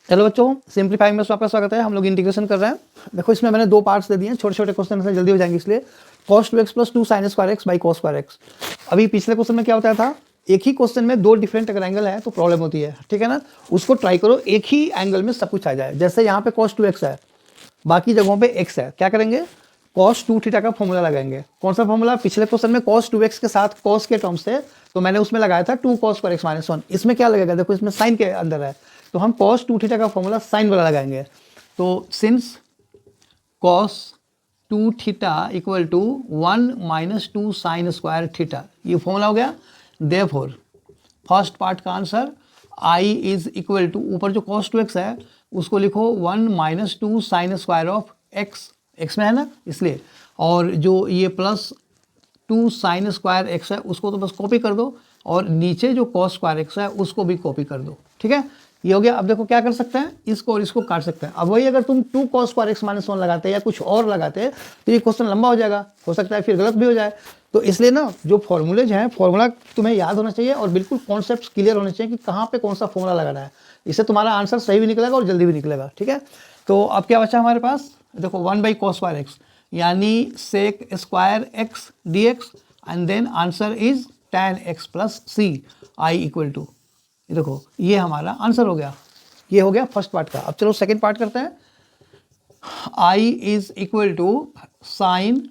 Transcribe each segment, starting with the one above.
चलो बच्चों, सिंप्लीफाइंग में आपका स्वागत है। हम लोग इंटीग्रेशन कर रहे हैं। देखो इसमें मैंने दो पार्ट्स दे दिए हैं, छोटे छोटे क्वेश्चन से जल्दी हो जाएंगे, इसलिए cos 2x plus 2 sin square x by cos square x. अभी पिछले क्वेश्चन में क्या होता था, एक ही क्वेश्चन में दो डिफरेंट अगर एंगल है तो प्रॉब्लम होती है, ठीक है ना। उसको ट्राई करो एक ही एंगल में सब कुछ आ जाए। जैसे यहाँ पे cos 2x है, बाकी जगहों पे x है, क्या करेंगे, cos 2 थीटा का फॉर्मूला लगाएंगे। कौन सा फॉर्मूला, पिछले क्वेश्चन में cos 2x के साथ cos के टर्म्स थे तो मैंने उसमें लगाया था 2 cos स्क्वायर एक्स माइनस 1। इसमें क्या लगेगा, देखो इसमें साइन के अंदर है तो हम cos 2 थीटा का फॉर्मूला साइन वाला लगाएंगे। तो since cos 2 theta equal to 1 minus 2 sine square theta, ये फॉर्मूला हो गया। देयरफॉर फर्स्ट पार्ट का answer I is equal to, ऊपर जो cos 2x है उसको लिखो 1 minus 2 sine square of x, x में है ना इसलिए, और जो ये प्लस 2 साइन स्क्वायर एक्स है उसको तो बस कॉपी कर दो, और नीचे जो cos स्क्वायर एक्स है उसको भी कॉपी कर दो, ठीक है। ये हो गया। अब देखो क्या कर सकते हैं, इसको और इसको काट सकते हैं। अब वही अगर तुम 2 cos स्क्वायर एक्स माइनस 1 लगाते या कुछ और लगाते तो ये क्वेश्चन लंबा हो जाएगा, हो सकता है फिर गलत भी हो जाए। तो इसलिए ना जो फॉर्मूलेज हैं, फॉर्मूला तुम्हें याद होना चाहिए और बिल्कुल कॉन्सेप्ट क्लियर होने चाहिए कि कहाँ पे कौन सा फॉर्मूला लगाना है। इससे तुम्हारा आंसर सही भी निकलेगा और जल्दी भी निकलेगा, ठीक है। तो अब क्या बचा हमारे पास, देखो 1 बाई cos स्क्वायर एक्स यानी sec square x d x, and then answer is tan x plus c I equal to, देखो ये हमारा आंसर हो गया। ये हो गया फर्स्ट पार्ट का। अब चलो सेकंड पार्ट करते हैं। I is equal to sine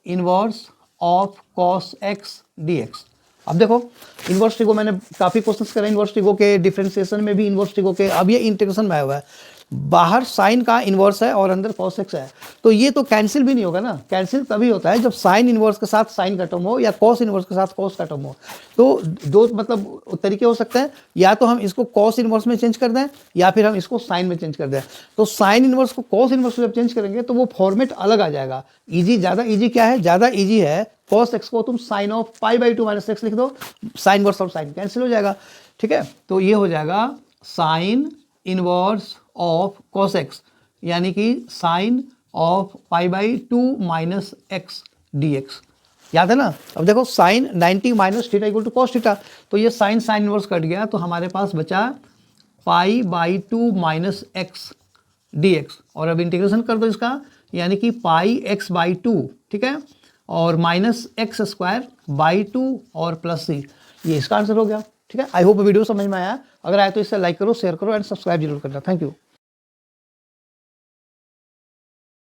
inverse of cos x dx। अब देखो इनवर्स ट्रिगो मैंने काफ़ी क्वेश्चंस करे, इनवर्स ट्रिगो के डिफरेंशिएशन में भी, इनवर्स ट्रिगो के। अब ये इंटीग्रेशन में आया हुआ है, बाहर साइन का इनवर्स है और अंदर cos x है, तो ये तो कैंसिल भी नहीं होगा ना। कैंसिल तभी होता है जब साइन इनवर्स के साथ साइन का टर्म हो या cos इनवर्स के साथ cos का टर्म हो। तो दो मतलब तरीके हो सकते हैं, या तो हम इसको cos इनवर्स में चेंज कर दें या फिर हम इसको साइन में चेंज कर दें। तो साइन इनवर्स को cos इनवर्स में जब चेंज करेंगे तो वो फॉर्मेट अलग आ जाएगा। ईजी, ज़्यादा ईजी क्या है, ज़्यादा ईजी है cos x को तुम sine of pi by 2 minus x लिख दो, साइन इनवर्स और साइन कैंसिल हो जाएगा, ठीक है। तो ये हो जाएगा sine inverse of cos x यानी कि sine of pi by 2 minus x d x, याद है ना। अब देखो sine 90 minus theta equal to cos theta, तो ये साइन साइन इनवर्स कट गया तो हमारे पास बचा पाई by 2 minus x d x, और अब इंटीग्रेशन कर दो इसका, यानी कि पाई एक्स बाई 2, ठीक है, और माइनस एक्स स्क्वायर बाई 2 और प्लस सी, ये इसका आंसर हो गया, ठीक है। आई होप वीडियो समझ में आया। अगर आया तो इसे लाइक करो, शेयर करो एंड सब्सक्राइब जरूर करना। Thank you.